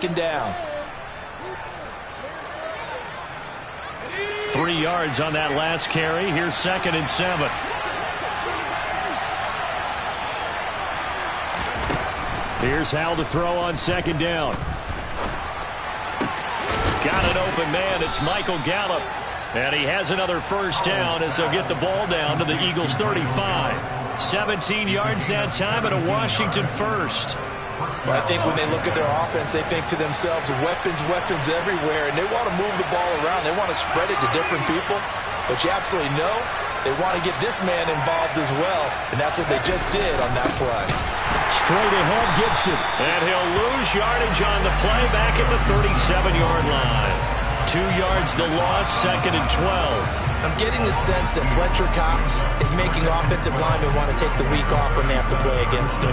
Down. 3 yards on that last carry. Here's 2nd and 7. Here's Howell to throw on 2nd down. Got an open man. It's Michael Gallup. And he has another first down as they'll get the ball down to the Eagles' 35. 17 yards that time and a Washington first. Well, I think when they look at their offense, they think to themselves, weapons everywhere, and they want to move the ball around. They want to spread it to different people, but you absolutely know they want to get this man involved as well, and that's what they just did on that play. Straight ahead, Gibson. And he'll lose yardage on the play back at the 37-yard line. 2 yards the loss, 2nd and 12. I'm getting the sense that Fletcher Cox is making offensive linemen want to take the week off when they have to play against him.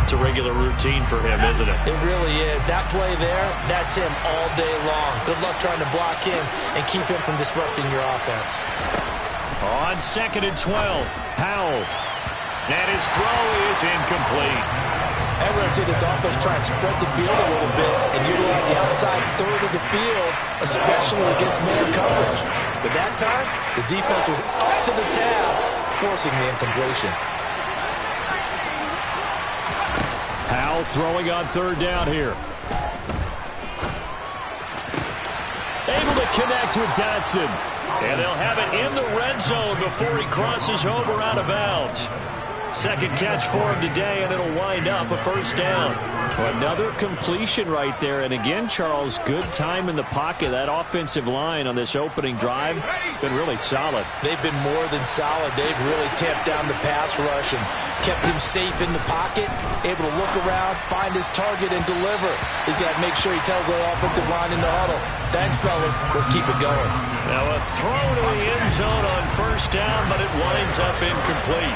It's a regular routine for him, isn't it? It really is. That play there, that's him all day long. Good luck trying to block him and keep him from disrupting your offense. On 2nd and 12, Howell. And his throw is incomplete. And we're going to see this offense try and spread the field a little bit and utilize the outside third of the field, especially against man coverage. But that time, the defense was up to the task, forcing the incompletion. Howell throwing on 3rd down here. Able to connect with Dotson. And they'll have it in the red zone before he crosses over out of bounds. 2nd catch for him today, and it'll wind up a first down. Another completion right there. And again, Charles, good time in the pocket. That offensive line on this opening drive been really solid. They've been more than solid. They've really tamped down the pass rush and kept him safe in the pocket, able to look around, find his target, and deliver. He's got to make sure he tells the offensive line in the huddle, thanks, fellas. Let's keep it going. Now a throw to the end zone on first down, but it winds up incomplete.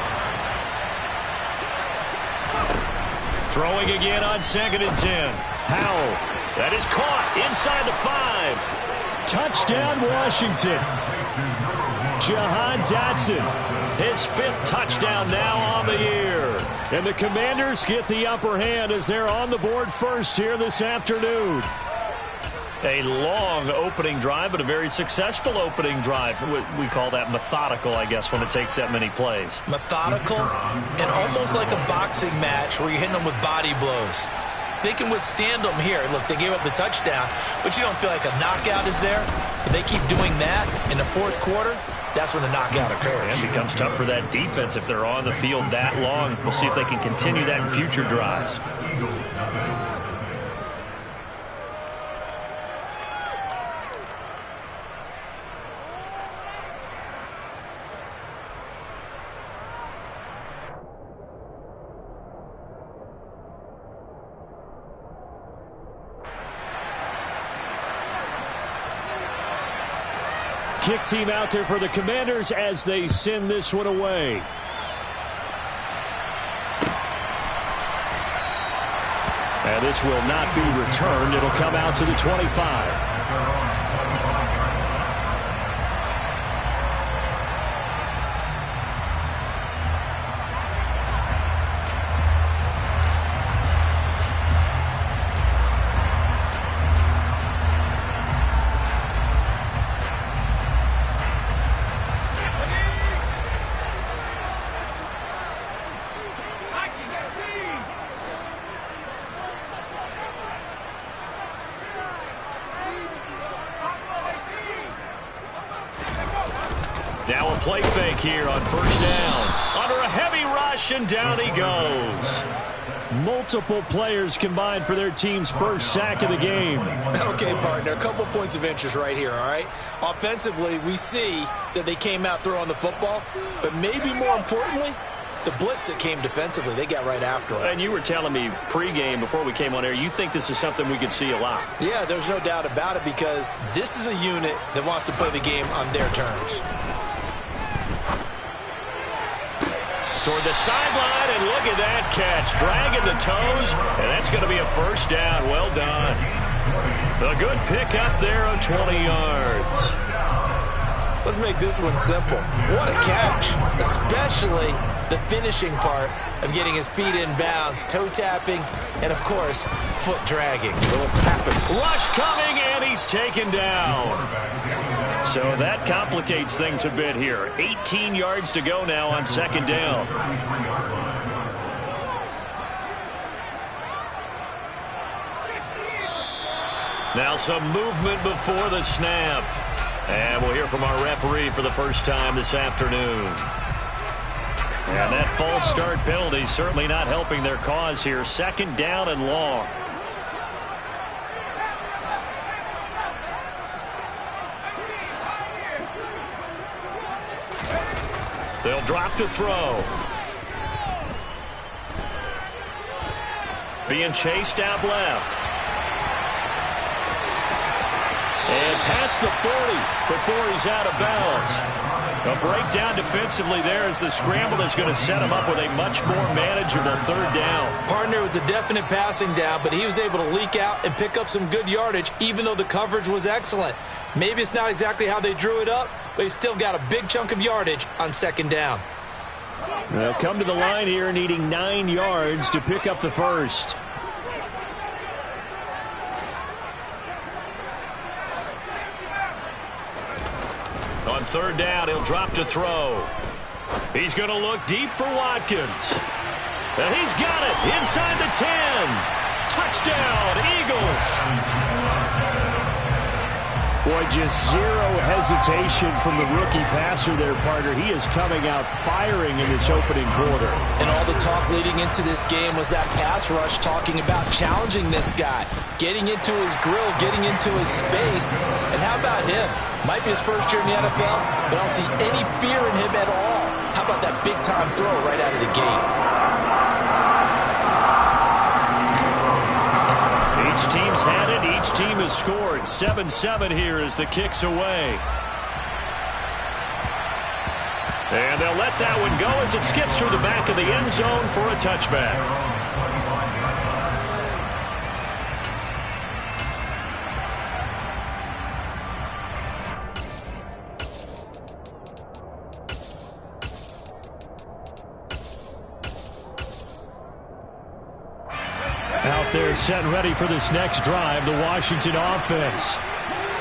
Throwing again on 2nd and 10. Howell. That is caught inside the 5. Touchdown, Washington. Jahan Dotson. His 5th touchdown now on the year. And the Commanders get the upper hand as they're on the board first here this afternoon. A long opening drive, but a very successful opening drive. We call that methodical, I guess, when it takes that many plays. Methodical and almost like a boxing match where you're hitting them with body blows. They can withstand them here. Look, they gave up the touchdown, but you don't feel like a knockout is there. But they keep doing that in the 4th quarter. That's when the knockout occurs. It becomes tough for that defense if they're on the field that long. We'll see if they can continue that in future drives. Kick team out there for the Commanders as they send this one away. And this will not be returned. It'll come out to the 25. Now a play fake here on first down. Under a heavy rush, and down he goes. Multiple players combined for their team's first sack of the game. Okay, partner, a couple points of interest right here, all right? Offensively, we see that they came out throwing the football, but maybe more importantly, the blitz that came defensively, they got right after it. And you were telling me pregame before we came on air, you think this is something we could see a lot. Yeah, there's no doubt about it because this is a unit that wants to play the game on their terms. Toward the sideline, and look at that catch. Dragging the toes, and that's going to be a first down. Well done. A good pick up there on 20 yards. Let's make this one simple. What a catch, especially the finishing part of getting his feet in bounds, toe tapping, and of course, foot dragging. Little tapping. Rush coming, and he's taken down. So that complicates things a bit here. 18 yards to go now on second down. Now some movement before the snap. And we'll hear from our referee for the first time this afternoon. And that false start penalty certainly not helping their cause here. Second down and long. They'll drop to throw. Being chased out left. And past the 40 before he's out of bounds. A breakdown defensively there as the scramble is going to set him up with a much more manageable third down. Partner was a definite passing down, but he was able to leak out and pick up some good yardage, even though the coverage was excellent. Maybe it's not exactly how they drew it up, but he still got a big chunk of yardage on second down. They'll come to the line here needing 9 yards to pick up the first. On third down, he'll drop to throw. He's going to look deep for Watkins. And he's got it inside the 10. Touchdown, Eagles. Boy, just zero hesitation from the rookie passer there, partner. He is coming out firing in this opening quarter. And all the talk leading into this game was that pass rush talking about challenging this guy, getting into his grill, getting into his space. And how about him? Might be his first year in the NFL, but I don't see any fear in him at all. How about that big-time throw right out of the gate? Each team's had it. Each team has scored. 7-7 here as the kick's away. And they'll let that one go as it skips through the back of the end zone for a touchback. Out there set and ready for this next drive, the Washington offense.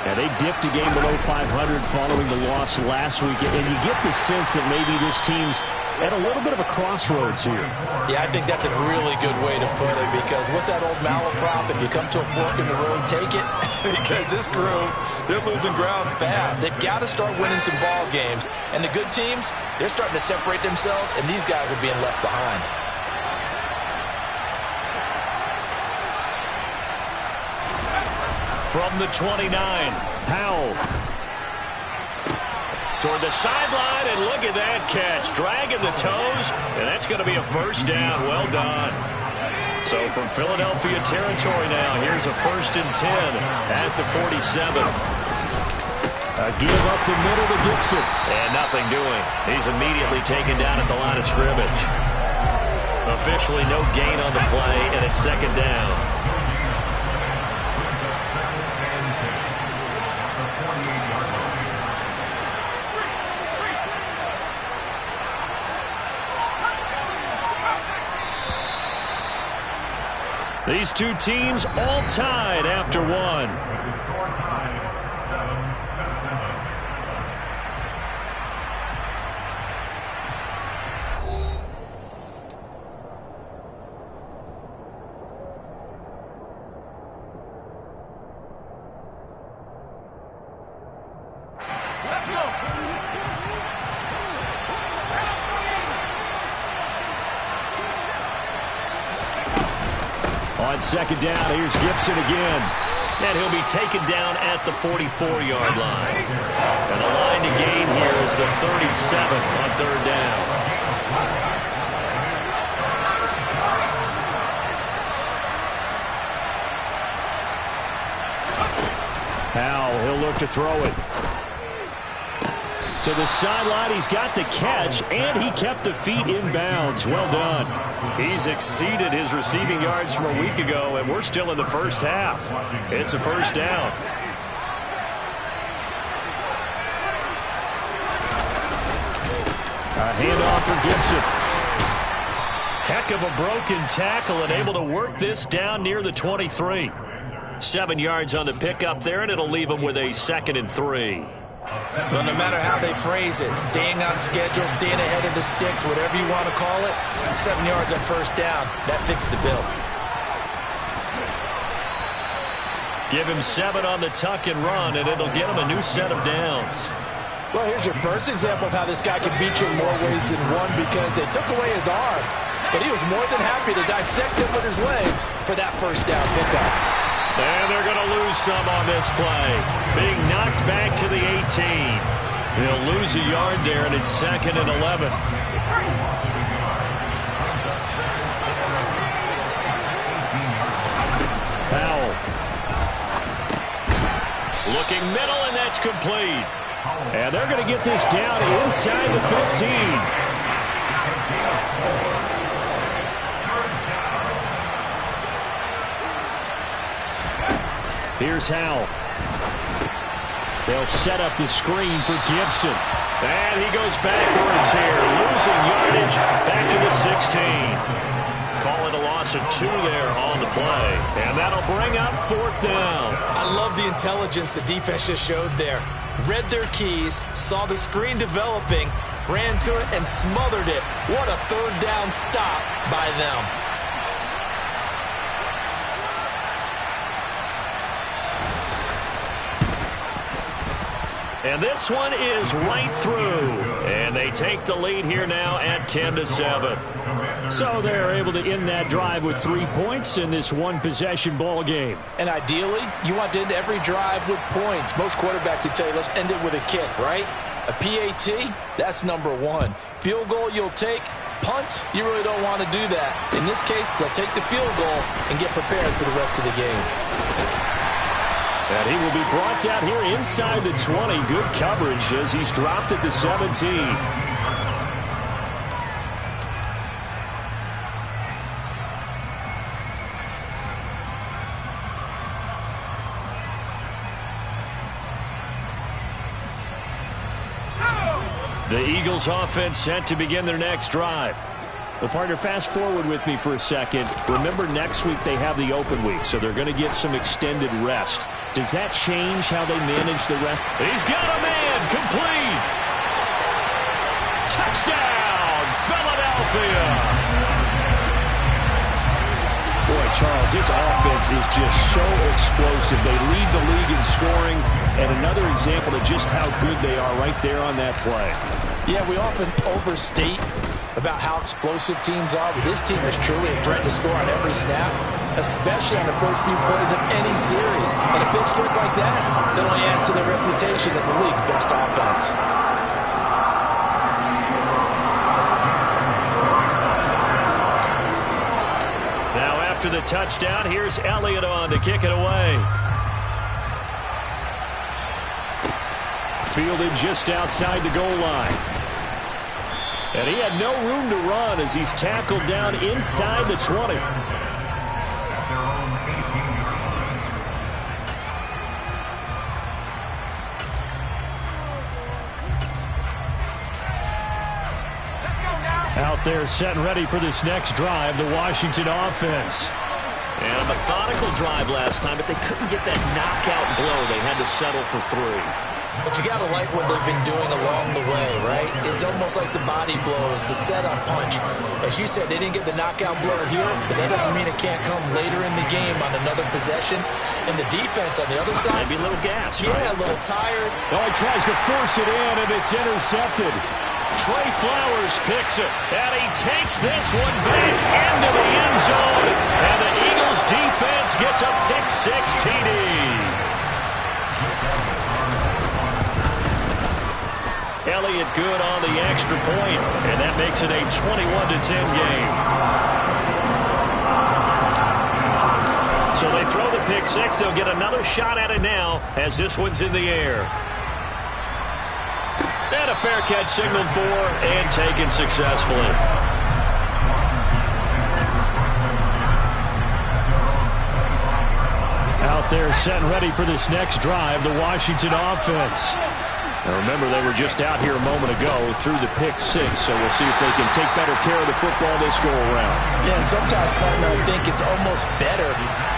And they dipped a game below 500 following the loss last week. And you get the sense that maybe this team's at a little bit of a crossroads here. Yeah, I think that's a really good way to put it, because what's that old malaprop? If you come to a fork in the road, take it. Because this group, they're losing ground fast. They've got to start winning some ball games. And the good teams, they're starting to separate themselves, and these guys are being left behind. From the 29, Powell. Toward the sideline, and look at that catch. Dragging the toes, and that's going to be a first down. Well done. So from Philadelphia territory now, here's a 1st and 10 at the 47. A give up the middle to Gibson. And nothing doing. He's immediately taken down at the line of scrimmage. Officially no gain on the play, and it's second down. These two teams all tied after one. On second down, here's Gibson again. And he'll be taken down at the 44-yard line. And the line to gain here is the 37 on third down. Powell, he'll look to throw it. To the sideline, he's got the catch, and he kept the feet in bounds. Well done. He's exceeded his receiving yards from a week ago, and we're still in the first half. It's a first down. A handoff for Gibson. Heck of a broken tackle and able to work this down near the 23. 7 yards on the pickup there, and it'll leave them with a 2nd and 3. Well, no matter how they phrase it, staying on schedule, staying ahead of the sticks, whatever you want to call it, 7 yards on first down, that fits the bill. Give him 7 on the tuck and run, and it'll get him a new set of downs. Well, here's your first example of how this guy can beat you in more ways than one, because they took away his arm, but he was more than happy to dissect him with his legs for that first down pickup. And they're going to lose some on this play. Being knocked back to the 18. They'll lose a yard there, and it's 2nd and 11. Powell. Looking middle, and that's complete. And they're going to get this down inside the 15. Here's Howell. They'll set up the screen for Gibson. And he goes backwards here, losing yardage back to the 16. Call it a loss of 2 there on the play. And that'll bring up 4th down. I love the intelligence the defense just showed there. Read their keys, saw the screen developing, ran to it, and smothered it. What a 3rd down stop by them. And this one is right through. And they take the lead here now at 10-7. So they're able to end that drive with 3 points in this one-possession ball game. And ideally, you want to end every drive with points. Most quarterbacks would tell you, let's end it with a kick, right? A PAT, that's number 1. Field goal you'll take. Punts, you really don't want to do that. In this case, they'll take the field goal and get prepared for the rest of the game. And he will be brought down here inside the 20. Good coverage as he's dropped at the 17. The Eagles offense set to begin their next drive. Well, partner, fast forward with me for a second. Remember, next week they have the open week, so they're going to get some extended rest. Does that change how they manage the rest? He's got a man, complete. Touchdown, Philadelphia. Boy, Charles, this offense is just so explosive. They lead the league in scoring, and another example of just how good they are right there on that play. Yeah, we often overstate about how explosive teams are, but this team is truly a threat to score on every snap, especially on the first few plays of any series. And a big streak like that only adds to their reputation as the league's best offense. Now after the touchdown, here's Elliott on to kick it away. Fielded just outside the goal line. And he had no room to run as he's tackled down inside the 20. Out there set and ready for this next drive, the Washington offense. And a methodical drive last time, but they couldn't get that knockout blow. They had to settle for 3. But you got to like what they've been doing along the way, right? It's almost like the body blows, the setup punch. As you said, they didn't get the knockout blow here, but that doesn't mean it can't come later in the game on another possession. And the defense on the other side, maybe a little gas. Yeah, right? A little tired. Oh, he tries to force it in, and it's intercepted. Trey Flowers picks it, and he takes this one back into the end zone. And the Eagles defense gets a pick-6 TD. Elliott good on the extra point, and that makes it a 21-10 game. So they throw the pick-6. They'll get another shot at it now as this one's in the air. And a fair catch signaled for and taken successfully. Out there set and ready for this next drive, the Washington offense. Now remember, they were just out here a moment ago through the pick six, so we'll see if they can take better care of the football this go-around. Yeah, and sometimes, partner, I think it's almost better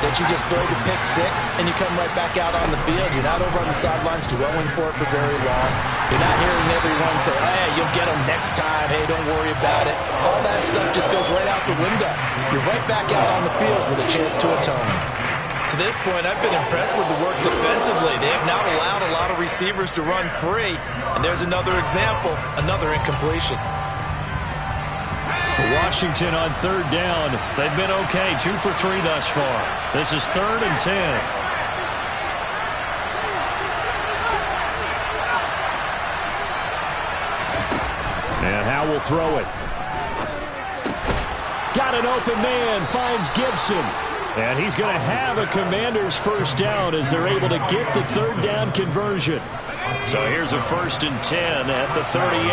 that you just throw the pick six and you come right back out on the field. You're not over on the sidelines dwelling for it for very long. You're not hearing everyone say, hey, you'll get them next time. Hey, don't worry about it. All that stuff just goes right out the window. You're right back out on the field with a chance to atone. To this point, I've been impressed with the work defensively. They have not allowed a lot of receivers to run free. And there's another example, another incompletion. Washington on third down. They've been okay, 2 for 3 thus far. This is 3rd and 10. And Howe will throw it. Got an open man, finds Gibson. And he's going to have a Commanders first down as they're able to get the third down conversion. So here's a 1st and 10 at the 38.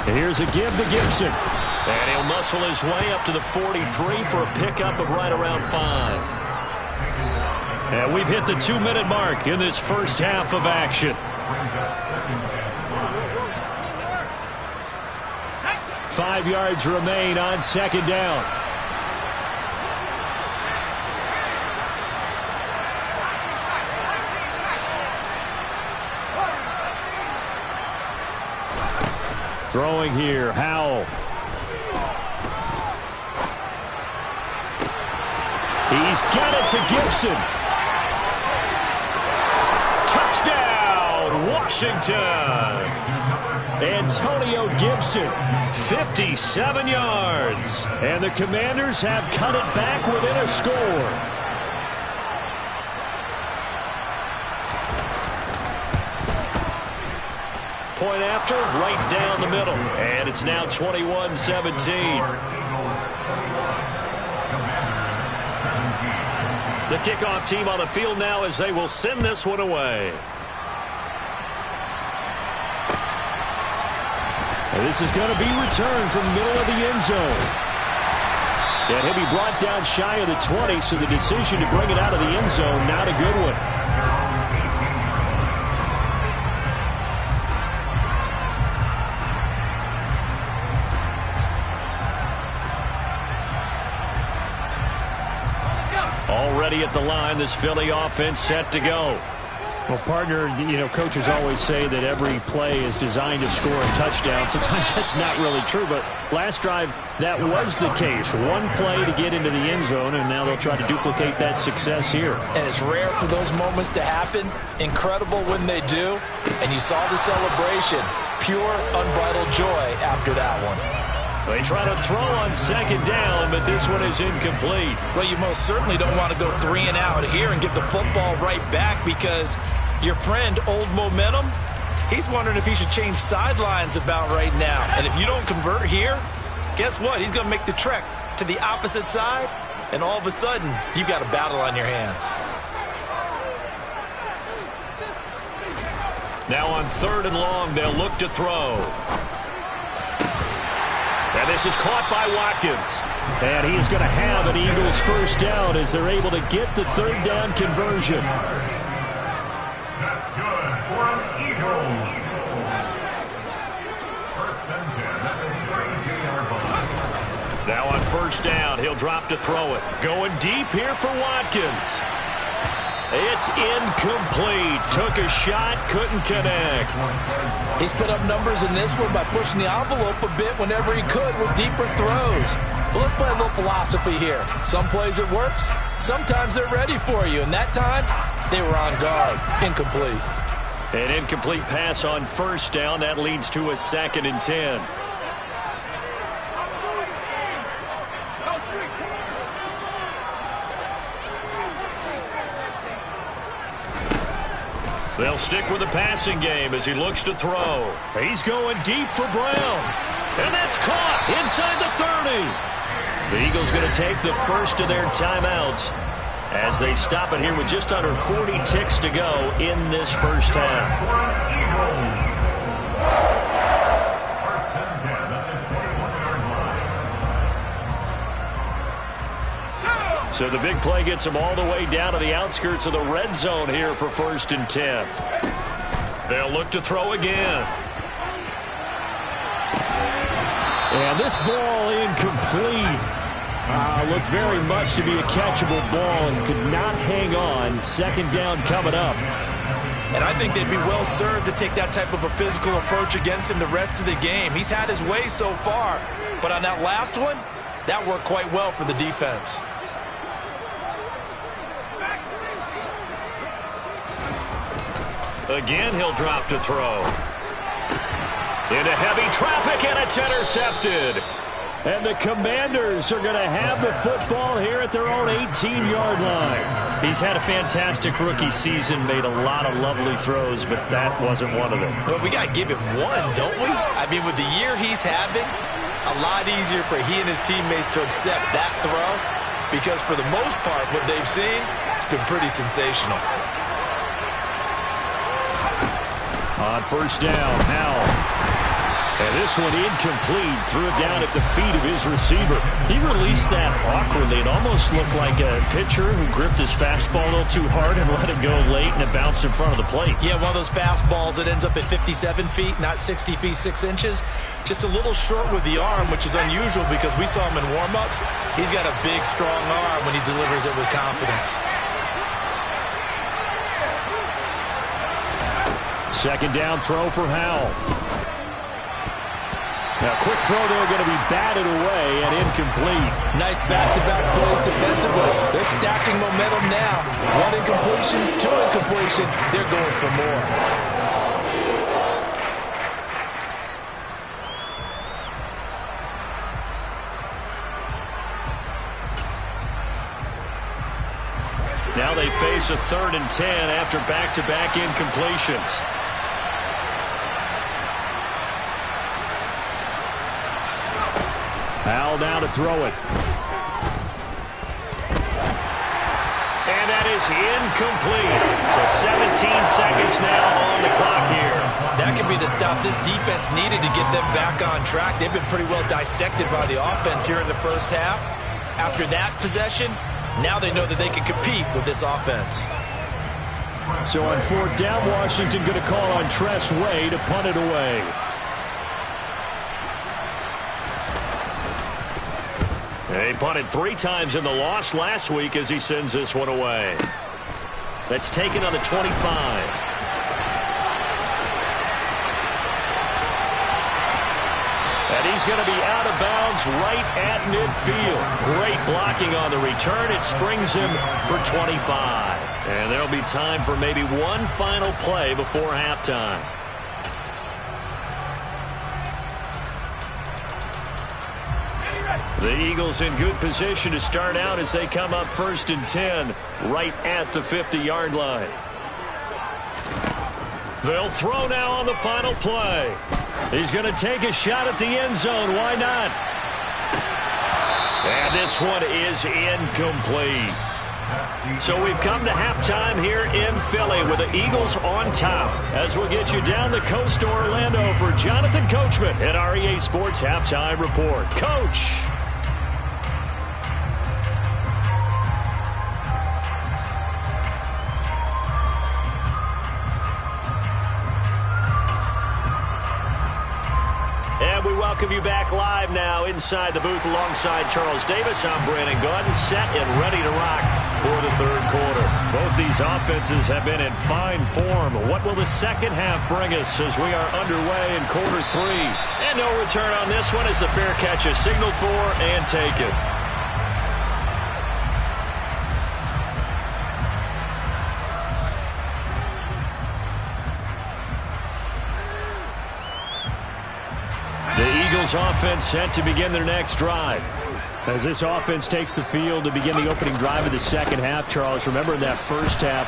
And here's a give to Gibson. And he'll muscle his way up to the 43 for a pickup of right around 5. And we've hit the 2-minute mark in this first half of action. 5 yards remain on 2nd down. Throwing here, Howell. He's got it to Gibson. Touchdown, Washington. Antonio Gibson, 57 yards. And the Commanders have cut it back within a score. Point after, right down the middle. And it's now 21-17. The kickoff team on the field now as they will send this one away. And this is going to be returned from the middle of the end zone. And he'll be brought down shy of the 20, so the decision to bring it out of the end zone, not a good one. Already at the line, this Philly offense set to go. Well, partner, you know, coaches always say that every play is designed to score a touchdown. Sometimes that's not really true, but last drive, that was the case. One play to get into the end zone, and now they'll try to duplicate that success here. And it's rare for those moments to happen. Incredible when they do. And you saw the celebration. Pure, unbridled joy after that one. They try to throw on 2nd down, but this one is incomplete. Well, you most certainly don't want to go 3 and out here and give the football right back, because your friend, Old Momentum, he's wondering if he should change sidelines about right now. And if you don't convert here, guess what? He's going to make the trek to the opposite side, and all of a sudden, you've got a battle on your hands. Now on 3rd and long, they'll look to throw. And this is caught by Watkins. And he is going to have an Eagles first down as they're able to get the 3rd down conversion. That's good for an Eagles. 1st and 10 at the 32-yard line. Now on 1st down, he'll drop to throw it. Going deep here for Watkins. It's incomplete. Took a shot, couldn't connect. He's put up numbers in this one by pushing the envelope a bit whenever he could with deeper throws. Well, let's play a little philosophy here. Some plays it works. Sometimes they're ready for you. And that time, they were on guard. Incomplete. An incomplete pass on 1st down. That leads to a 2nd and 10. They'll stick with the passing game as he looks to throw. He's going deep for Brown. And that's caught inside the 30. The Eagles going to take the first of their timeouts as they stop it here with just under 40 ticks to go in this first half. So the big play gets them all the way down to the outskirts of the red zone here for 1st and 10. They'll look to throw again. And this ball incomplete. Looked very much to be a catchable ball and could not hang on. 2nd down coming up. And I think they'd be well served to take that type of a physical approach against him the rest of the game. He's had his way so far, but on that last one, that worked quite well for the defense. Again, he'll drop to throw. Into heavy traffic, and it's intercepted. And the Commanders are going to have the football here at their own 18-yard line. He's had a fantastic rookie season, made a lot of lovely throws, but that wasn't one of them. Well, we got to give him one, don't we? I mean, with the year he's having, a lot easier for he and his teammates to accept that throw because for the most part, what they've seen, it's been pretty sensational. On 1st down, Howell. And this one incomplete. Threw it down at the feet of his receiver. He released that awkwardly. It almost looked like a pitcher who gripped his fastball a little too hard and let it go late, and it bounced in front of the plate. Yeah, one of those fastballs that ends up at 57 feet, not 60 feet, 6 inches. Just a little short with the arm, which is unusual because we saw him in warm-ups. He's got a big, strong arm when he delivers it with confidence. 2nd down throw for Howell. Now, quick throw there going to be batted away and incomplete. Nice back-to-back plays defensively. They're stacking momentum now. 1 incompletion, 2 incompletion. They're going for more. Now they face a 3rd and 10 after back-to-back incompletions. Howell now to throw it. And that is incomplete. So 17 seconds now on the clock here. That could be the stop this defense needed to get them back on track. They've been pretty well dissected by the offense here in the first half. After that possession, now they know that they can compete with this offense. So on 4th down, Washington going to call on Tress Way to punt it away. He punted 3 times in the loss last week as he sends this one away. That's taken on the 25. And he's going to be out of bounds right at midfield. Great blocking on the return. It springs him for 25. And there'll be time for maybe one final play before halftime. The Eagles in good position to start out as they come up 1st and 10 right at the 50-yard line. They'll throw now on the final play. He's going to take a shot at the end zone. Why not? And this one is incomplete. So we've come to halftime here in Philly with the Eagles on top. As we'll get you down the coast to Orlando for Jonathan Coachman at our EA Sports Halftime Report. Coach. And we welcome you back live now inside the booth alongside Charles Davis. I'm Brandon Gunn, set and ready to rock for the 3rd quarter. Both these offenses have been in fine form. What will the second half bring us as we are underway in quarter 3? And no return on this one as the fair catch is signaled for and taken. The Eagles offense set to begin their next drive. As this offense takes the field to begin the opening drive of the second half, Charles, remember in that first half,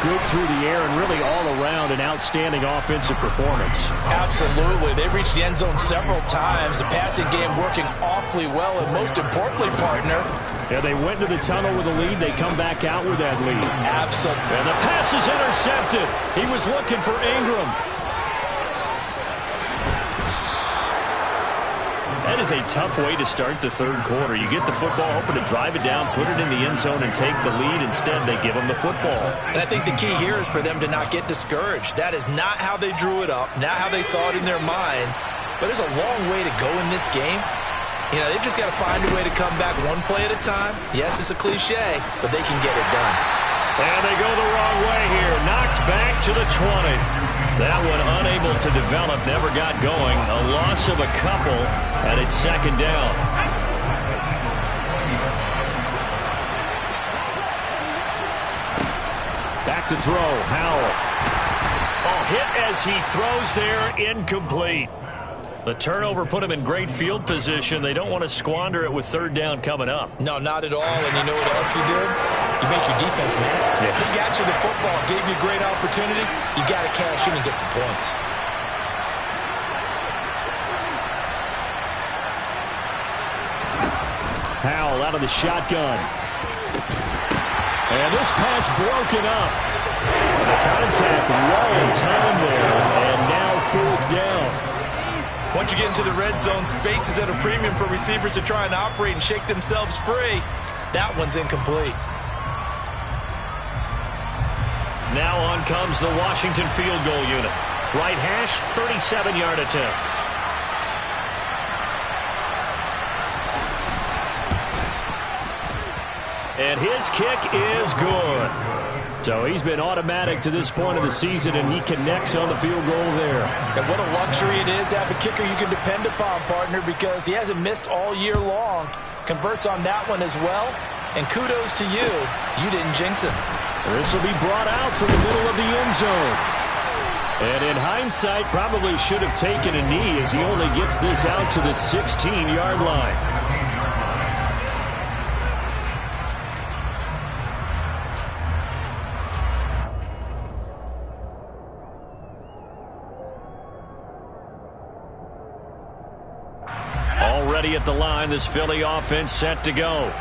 good through the air and really all around an outstanding offensive performance. Absolutely. They reached the end zone several times. The passing game working awfully well, and most importantly, partner. Yeah, they went to the tunnel with a lead. They come back out with that lead. Absolutely. And the pass is intercepted. He was looking for Ingram. And is a tough way to start the third quarter. You get the football, hoping to drive it down, put it in the end zone, and take the lead. Instead, they give them the football. And I think the key here is for them to not get discouraged. That is not how they drew it up, not how they saw it in their minds. But there's a long way to go in this game. You know, they've just got to find a way to come back one play at a time. Yes, it's a cliche, but they can get it done. And they go the wrong way here. Knocked back to the 20. That one unable to develop, never got going. A loss of a couple, and it's second down. Back to throw, Howell. Oh, hit as he throws there, incomplete. The turnover put him in great field position. They don't want to squander it with third down coming up. No, not at all. And you know what else you did? You make your defense mad. Yeah. They got you the football, gave you a great opportunity. You got to cash in and get some points. Howell out of the shotgun. And this pass broken up. The contact well timed there, and now fourth down. Once you get into the red zone, space is at a premium for receivers to try and operate and shake themselves free. That one's incomplete. Now on comes the Washington field goal unit. Right hash, 37-yard attempt. And his kick is good. So he's been automatic to this point of the season, and he connects on the field goal there. And what a luxury it is to have a kicker you can depend upon, partner, because he hasn't missed all year long. Converts on that one as well. And kudos to you. You didn't jinx him. This will be brought out from the middle of the end zone. And in hindsight, probably should have taken a knee as he only gets this out to the 16-yard line. Already at the line, this Philly offense set to go.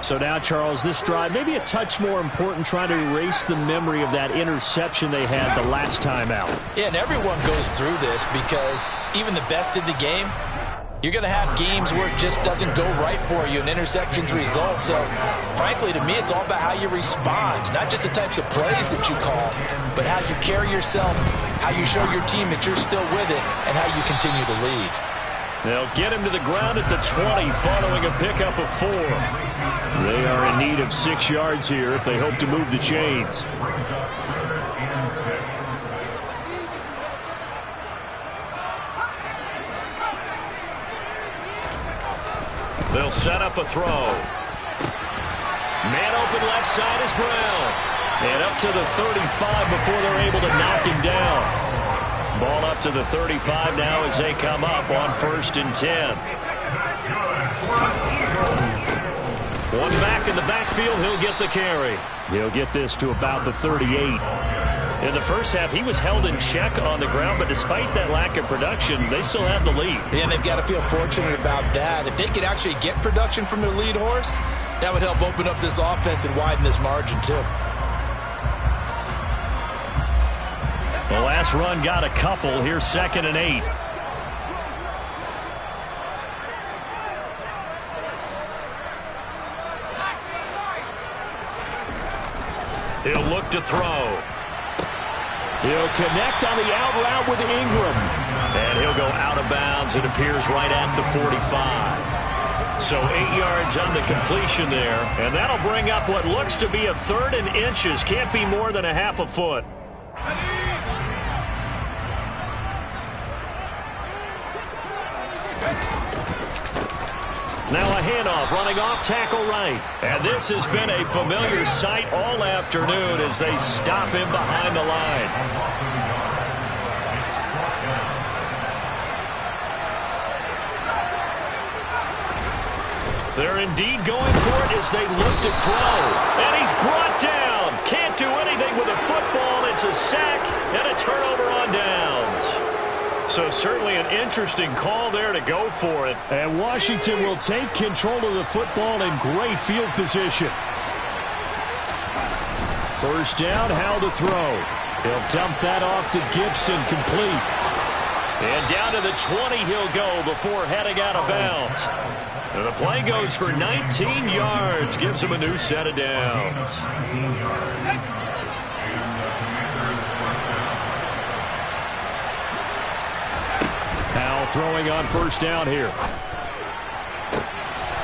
So now, Charles, this drive maybe a touch more important, trying to erase the memory of that interception they had the last time out. Yeah, and everyone goes through this because even the best in the game, you're going to have games where it just doesn't go right for you and interceptions result. So, frankly, to me, it's all about how you respond, not just the types of plays that you call, but how you carry yourself, how you show your team that you're still with it, and how you continue to lead. They'll get him to the ground at the 20 following a pickup of 4. They are in need of 6 yards here if they hope to move the chains. They'll set up a throw. Man open left side is Brown. And up to the 35 before they're able to knock him down. Ball up to the 35 now as they come up on 1st and 10. One back in the backfield, he'll get the carry. He'll get this to about the 38. In the first half, he was held in check on the ground, but despite that lack of production, they still have the lead. Yeah, and they've got to feel fortunate about that. If they could actually get production from their lead horse, that would help open up this offense and widen this margin too. The last run got a couple. Here's 2nd and 8. He'll look to throw. He'll connect on the out route with Ingram. And he'll go out of bounds. It appears right at the 45. So 8 yards on the completion there. And that'll bring up what looks to be a 3rd and inches. Can't be more than a half a foot. Now a handoff, running off tackle right. And this has been a familiar sight all afternoon as they stop him behind the line. They're indeed going for it as they look to throw. And he's brought down. Can't do anything with a football. It's a sack and a turnover on downs. So certainly an interesting call there to go for it. And Washington will take control of the football in great field position. First down, Howell to throw. He'll dump that off to Gibson, complete. And down to the 20 he'll go before heading out of bounds. And the play goes for 19 yards. Gives him a new set of downs. Powell throwing on first down here.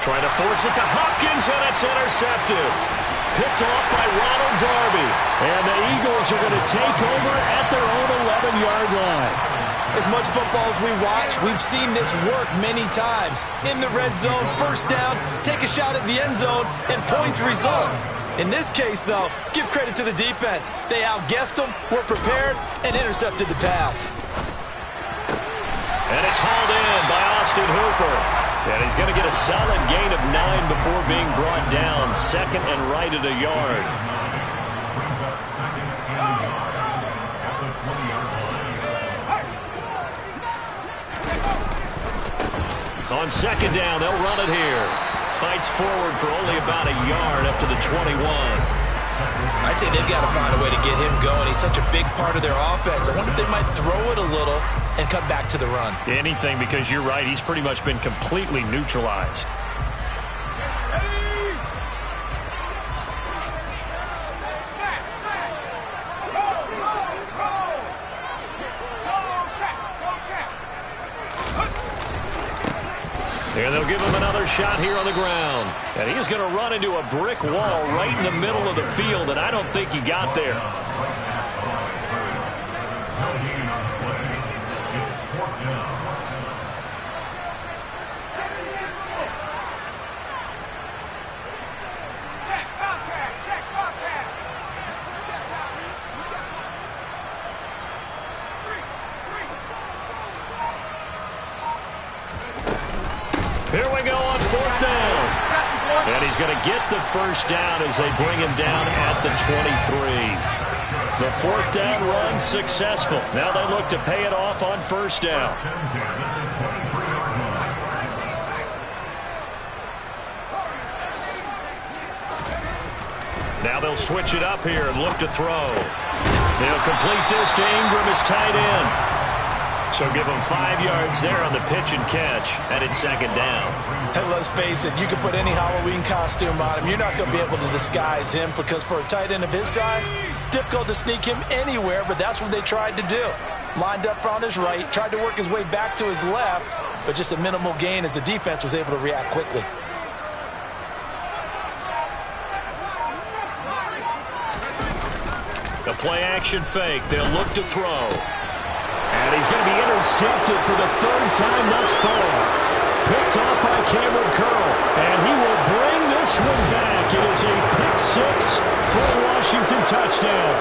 Trying to force it to Hopkins, and it's intercepted. Picked off by Ronald Darby. And the Eagles are going to take over at their own 11-yard line. As much football as we watch, we've seen this work many times. In the red zone, first down, take a shot at the end zone, and points result. In this case, though, give credit to the defense. They outguessed them, were prepared, and intercepted the pass. And it's hauled in by Austin Hooper. And he's going to get a solid gain of 9 before being brought down. Second and right at a yard. On second down, they'll run it here. Fights forward for only about a yard up to the 21. I'd say they've got to find a way to get him going. He's such a big part of their offense. I wonder if they might throw it a little and cut back to the run. Anything, because you're right. He's pretty much been completely neutralized. And they'll give him another shot here on the ground. And he's going to run into a brick wall right in the middle of the field, and I don't think he got there. Here we go on fourth down. And he's going to get the first down as they bring him down at the 23. The fourth down run successful. Now they look to pay it off on first down. Now they'll switch it up here and look to throw. They'll complete this to Ingram as tight end. So give him 5 yards there on the pitch and catch, and it's second down. And let's face it, you can put any Halloween costume on him. You're not going to be able to disguise him because for a tight end of his size, difficult to sneak him anywhere, but that's what they tried to do. Lined up on his right, tried to work his way back to his left, but just a minimal gain as the defense was able to react quickly. The play-action fake. They'll look to throw. And he's going to be intercepted for the third time thus far. Picked off by Cameron Curl. And he will bring this one back. It is a pick-6 for a Washington touchdown.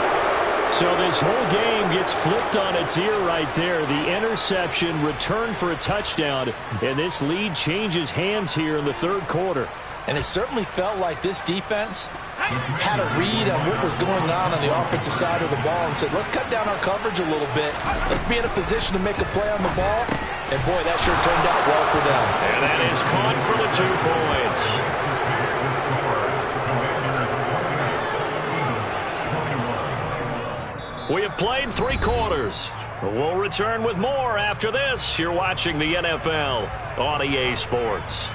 So this whole game gets flipped on its ear right there. The interception, return for a touchdown. And this lead changes hands here in the third quarter. And it certainly felt like this defense had a read on what was going on the offensive side of the ball and said, let's cut down our coverage a little bit. Let's be in a position to make a play on the ball. And, boy, that sure turned out well for them. And that is caught for the 2 points. We have played 3 quarters. We'll return with more after this. You're watching the NFL on EA Sports.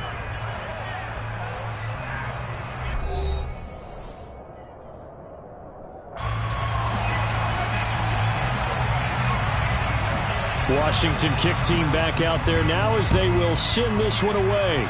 Washington kick team back out there now as they will send this one away.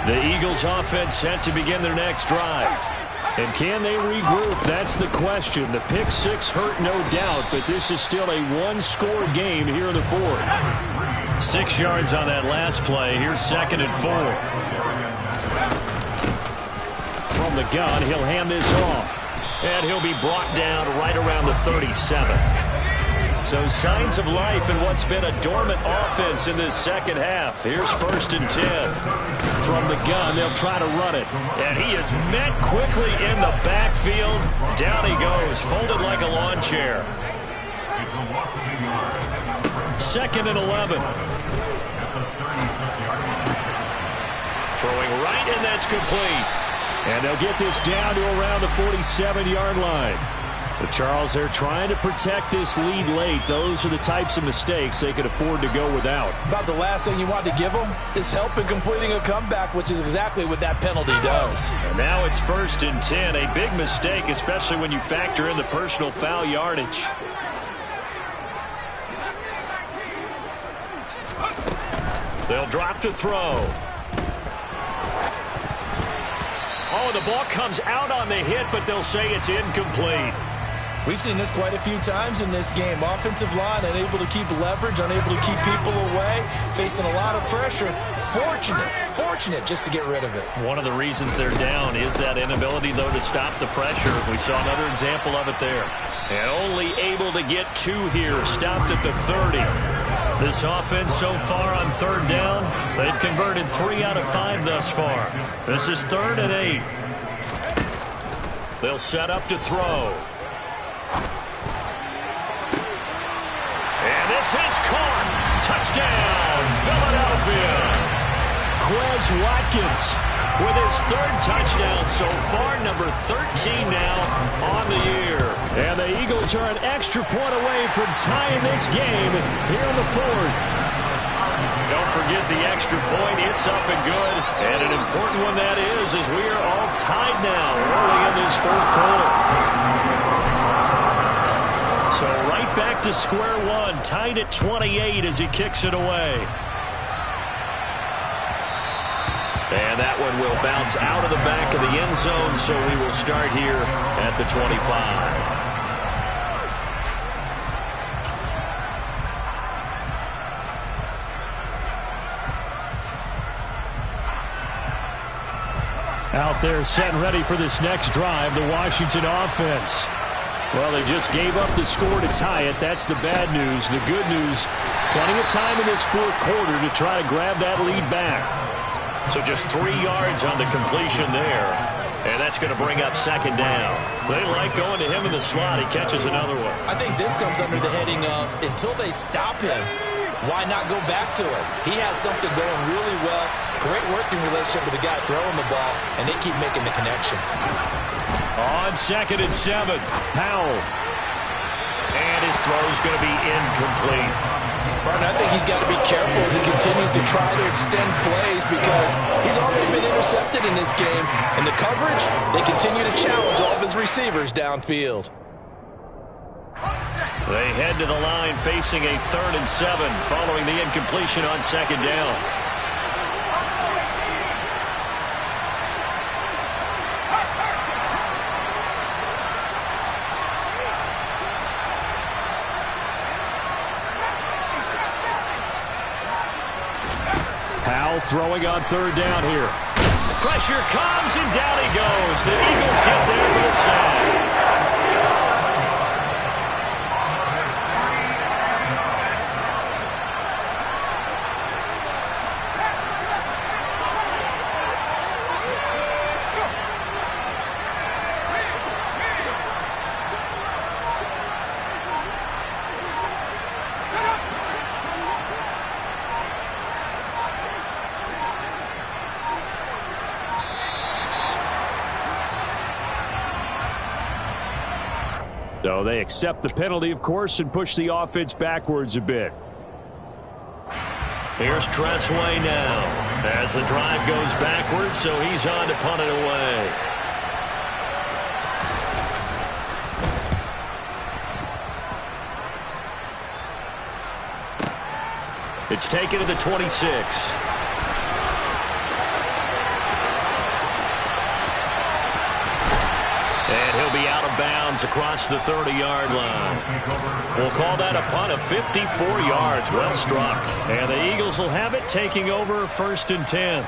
The Eagles offense set to begin their next drive. And can they regroup? That's the question. The pick-6 hurt, no doubt, but this is still a one-score game here in the fourth. 6 yards on that last play. Here's second and 4. From the gun, he'll hand this off. And he'll be brought down right around the 37. So signs of life in what's been a dormant offense in this second half. Here's 1st and 10. From the gun, they'll try to run it. And he is met quickly in the backfield. Down he goes, folded like a lawn chair. 2nd and 11. Throwing right, and that's complete. And they'll get this down to around the 47-yard line. But Charles, they're trying to protect this lead late. Those are the types of mistakes they could afford to go without. About the last thing you want to give them is help in completing a comeback, which is exactly what that penalty does. And now it's 1st and 10. A big mistake, especially when you factor in the personal foul yardage. They'll drop to throw. Oh, the ball comes out on the hit, but they'll say it's incomplete. We've seen this quite a few times in this game. Offensive line unable to keep leverage, unable to keep people away, facing a lot of pressure. Fortunate just to get rid of it. One of the reasons they're down is that inability, though, to stop the pressure. We saw another example of it there. And only able to get 2 here, stopped at the 30. This offense so far on 3rd down, they've converted 3 out of 5 thus far. This is 3rd and 8. They'll set up to throw. And this is caught. Touchdown, Philadelphia. Quez Watkins with his 3rd touchdown so far, number 13 now on the year. And the Eagles are an extra point away from tying this game here in the 4th. Don't forget the extra point. It's up and good. And an important one that is, as we are all tied now early in this 4th quarter. So right back to square one, tied at 28 as he kicks it away. And that one will bounce out of the back of the end zone, so we will start here at the 25. Out there set and ready for this next drive, the Washington offense. Well, they just gave up the score to tie it. That's the bad news. The good news, plenty of time in this 4th quarter to try to grab that lead back. So just 3 yards on the completion there. And that's going to bring up 2nd down. They like going to him in the slot. He catches another one. I think this comes under the heading of until they stop him, why not go back to it? He has something going really well. Great working relationship with the guy throwing the ball, and they keep making the connection. On 2nd and 7, Powell. And his throw's going to be incomplete. Martin, I think he's got to be careful as he continues to try to extend plays because he's already been intercepted in this game. And the coverage, they continue to challenge all of his receivers downfield. They head to the line facing a 3rd and 7 following the incompletion on 2nd down. Powell throwing on 3rd down here. Pressure comes, and down he goes. The Eagles get there for the sack. So they accept the penalty, of course, and push the offense backwards a bit. Here's Tressway now as the drive goes backwards, so he's on to punt it away. It's taken to the 26. And he'll be out of bounds across the 30-yard line. We'll call that a punt of 54 yards. Well struck. And the Eagles will have it, taking over 1st and 10.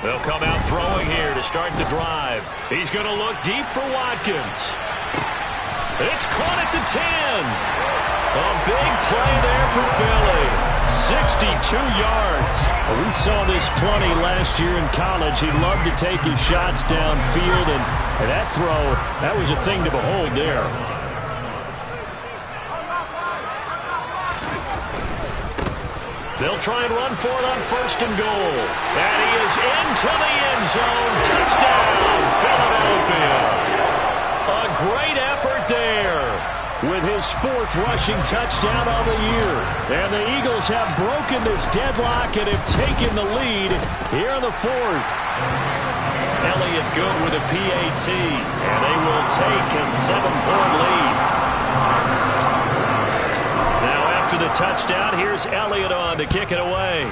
They'll come out throwing here to start the drive. He's going to look deep for Watkins. It's caught at the 10. A big play there for Philly. 62 yards. We saw this plenty last year in college. He loved to take his shots downfield, and that throw, that was a thing to behold there. They'll try and run for it on 1st and goal. And he is into the end zone. Touchdown, Philadelphia. A great effort there. With his 4th rushing touchdown on the year. And the Eagles have broken this deadlock and have taken the lead here in the 4th. Elliott good with a PAT. And they will take a 7-point lead. Now after the touchdown, here's Elliott on to kick it away.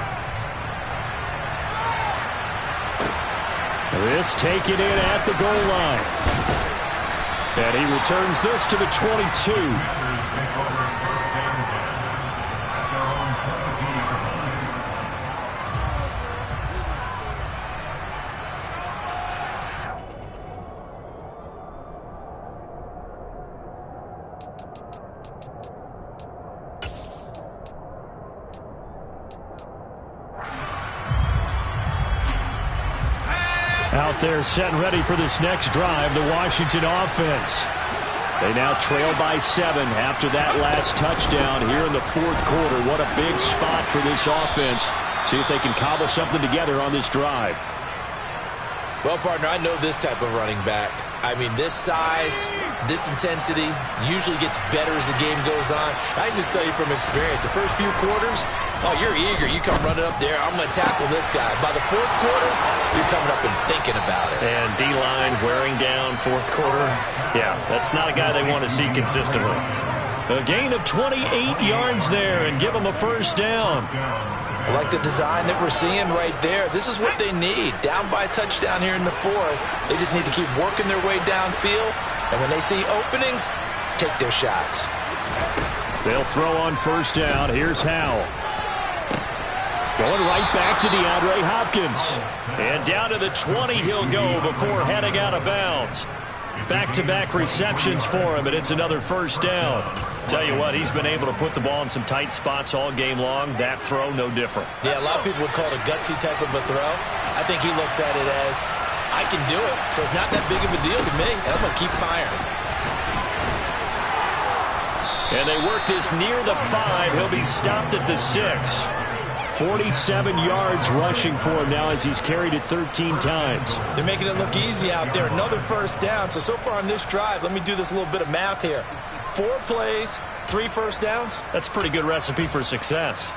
This taken in at the goal line. And he returns this to the 22. Out there set and ready for this next drive, the Washington offense. They now trail by 7 after that last touchdown here in the 4th quarter. What a big spot for this offense. See if they can cobble something together on this drive. Well, partner, I know this type of running back. I mean, this size, this intensity usually gets better as the game goes on. I can just tell you from experience, the first few quarters, oh, you're eager. You come running up there, I'm going to tackle this guy. By the 4th quarter, you're coming up and thinking about it. And D-line wearing down 4th quarter. Yeah, that's not a guy they want to see consistently. A gain of 28 yards there and give them a 1st down. I like the design that we're seeing right there. This is what they need. Down by a touchdown here in the 4th. They just need to keep working their way downfield. And when they see openings, take their shots. They'll throw on 1st down. Here's Howell. Going right back to DeAndre Hopkins. And down to the 20 he'll go before heading out of bounds. Back-to-back receptions for him, and it's another 1st down. Tell you what, he's been able to put the ball in some tight spots all game long. That throw, no different. Yeah, a lot of people would call it a gutsy type of a throw. I think he looks at it as, I can do it, so it's not that big of a deal to me, and I'm going to keep firing. And they work this near the 5. He'll be stopped at the 6. 47 yards rushing for him now as he's carried it 13 times. They're making it look easy out there. Another 1st down. So far on this drive, let me do this little bit of math here. 4 plays, 3 1st downs. That's a pretty good recipe for success.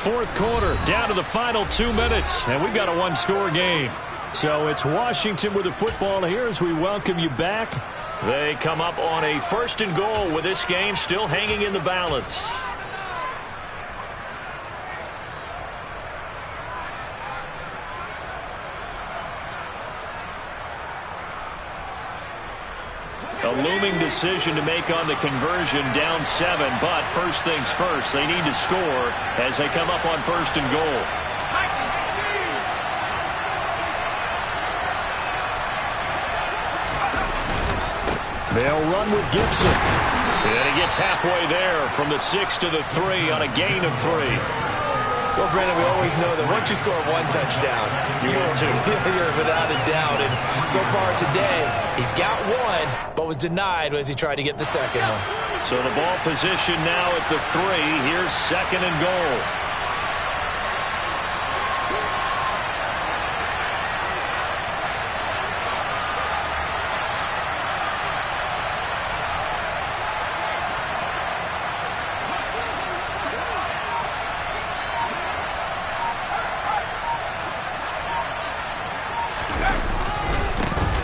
4th quarter, down to the final 2 minutes, and we've got a 1-score game. So it's Washington with the football here as we welcome you back. They come up on a 1st and goal with this game still hanging in the balance. A looming decision to make on the conversion, down 7, but first things first, they need to score as they come up on 1st and goal. They'll run with Gibson. And he gets halfway there from the 6 to the 3 on a gain of 3. Well, Brandon, we always know that once you score 1 touchdown, you're without a doubt. And so far today, he's got 1, but was denied as he tried to get the 2nd one. So the ball position now at the 3. Here's 2nd and goal.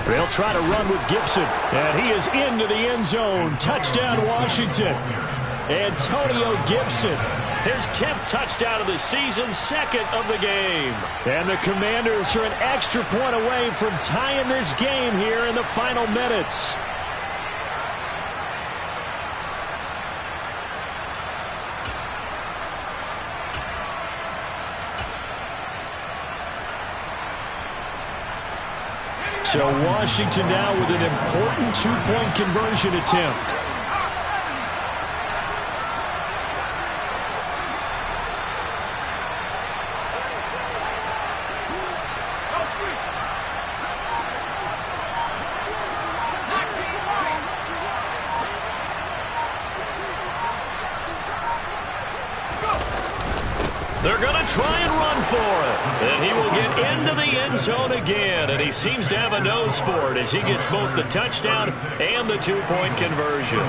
They'll try to run with Gibson, and he is into the end zone. Touchdown, Washington. Antonio Gibson. His 10th touchdown of the season, 2nd of the game. And the Commanders are an extra point away from tying this game here in the final minutes. So Washington now with an important two-point conversion attempt. They're going to try and run for it. And he will get into the end zone again. And he seems to have a nose for it as he gets both the touchdown and the two-point conversion.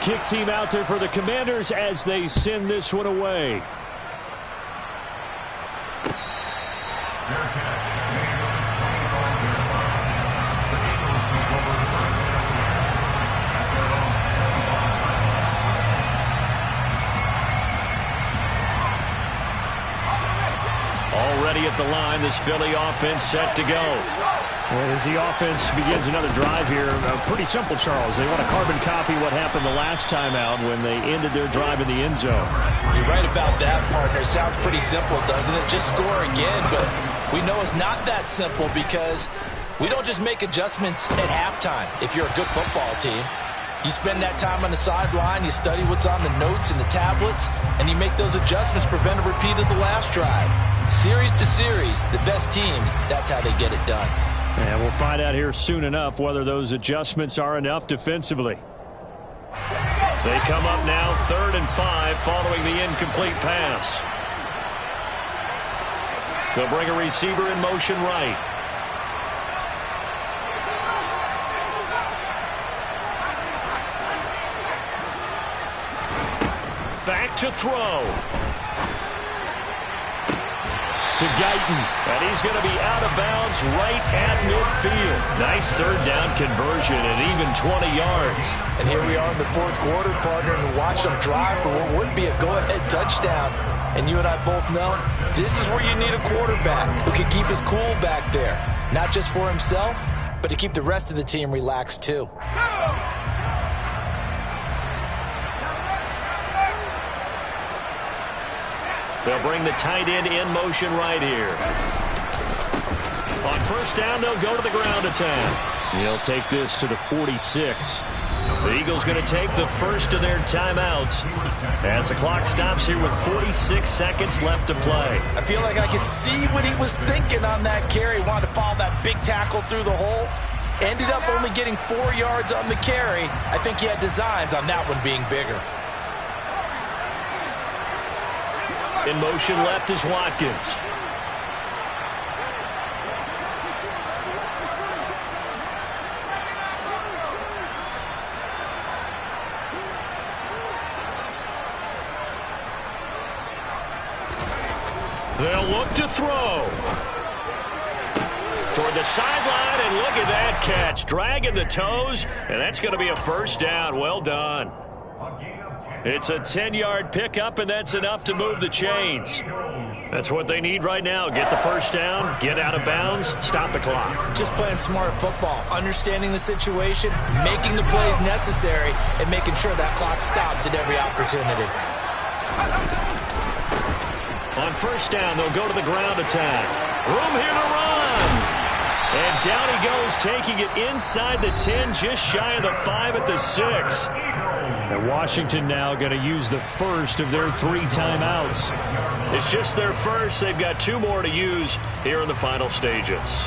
Kick team out there for the Commanders as they send this one away. Already at the line, this Philly offense set to go. And as the offense begins another drive here, pretty simple, Charles. They want to carbon copy what happened the last time out when they ended their drive in the end zone. You're right about that, partner. Sounds pretty simple, doesn't it? Just score again, but we know it's not that simple because we don't just make adjustments at halftime if you're a good football team. You spend that time on the sideline, you study what's on the notes and the tablets, and you make those adjustments, prevent a repeat of the last drive. Series to series, the best teams, that's how they get it done. And we'll find out here soon enough whether those adjustments are enough defensively. They come up now 3rd and 5 following the incomplete pass. They'll bring a receiver in motion right. Back to throw. To Guyton. And he's going to be out of bounds right at midfield. Nice 3rd down conversion and even 20 yards. And here we are in the 4th quarter, partner, and watch them drive for what would be a go-ahead touchdown. And you and I both know this is where you need a quarterback who can keep his cool back there. Not just for himself, but to keep the rest of the team relaxed too. They'll bring the tight end in motion right here. On 1st down, they'll go to the ground attack. He'll take this to the 46. The Eagles going to take the first of their timeouts as the clock stops here with 46 seconds left to play. I feel like I could see what he was thinking on that carry. Wanted to follow that big tackle through the hole. Ended up only getting 4 yards on the carry. I think he had designs on that one being bigger. In motion left is Watkins. They'll look to throw. Toward the sideline, and look at that catch. Dragging the toes, and that's going to be a 1st down. Well done. It's a 10-yard pickup, and that's enough to move the chains. That's what they need right now. Get the 1st down, get out of bounds, stop the clock. Just playing smart football, understanding the situation, making the plays necessary, and making sure that clock stops at every opportunity. On 1st down, they'll go to the ground attack. Room here to run. And down he goes, taking it inside the 10, just shy of the 5 at the 6. And Washington now going to use the first of their 3 timeouts. It's just their first. They've got 2 more to use here in the final stages.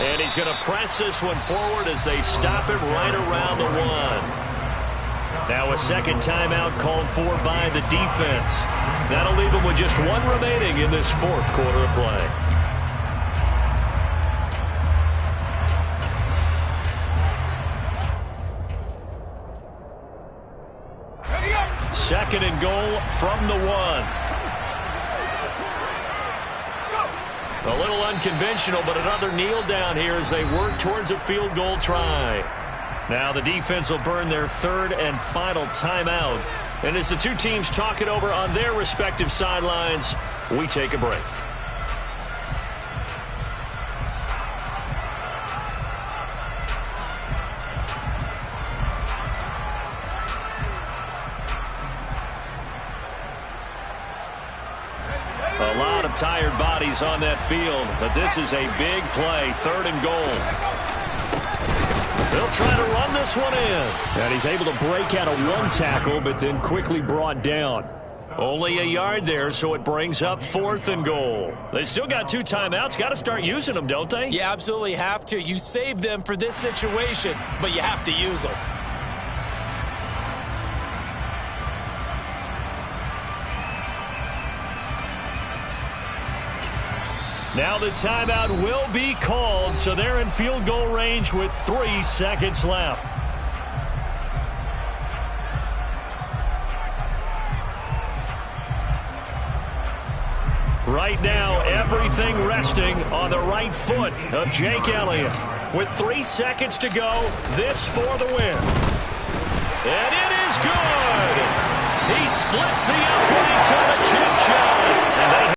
And he's going to press this one forward as they stop it right around the 1. Now a 2nd timeout called for by the defense. That'll leave them with just 1 remaining in this 4th quarter of play. Second and goal from the 1. A little unconventional, but another kneel down here as they work towards a field goal try. Now the defense will burn their 3rd and final timeout And as the two teams talk it over on their respective sidelines, we take a break. A lot of tired bodies on that field, but this is a big play, 3rd and goal. They'll try to run this one in. And he's able to break out of one tackle, but then quickly brought down. Only a yard there, so it brings up 4th and goal. They still got 2 timeouts. Got to start using them, don't they? You absolutely have to. You save them for this situation, but you have to use them. Now the timeout will be called, so they're in field goal range with 3 seconds left. Right now, everything resting on the right foot of Jake Elliott. With 3 seconds to go, this for the win. And it is good! He splits the uprights on a chip shot. And they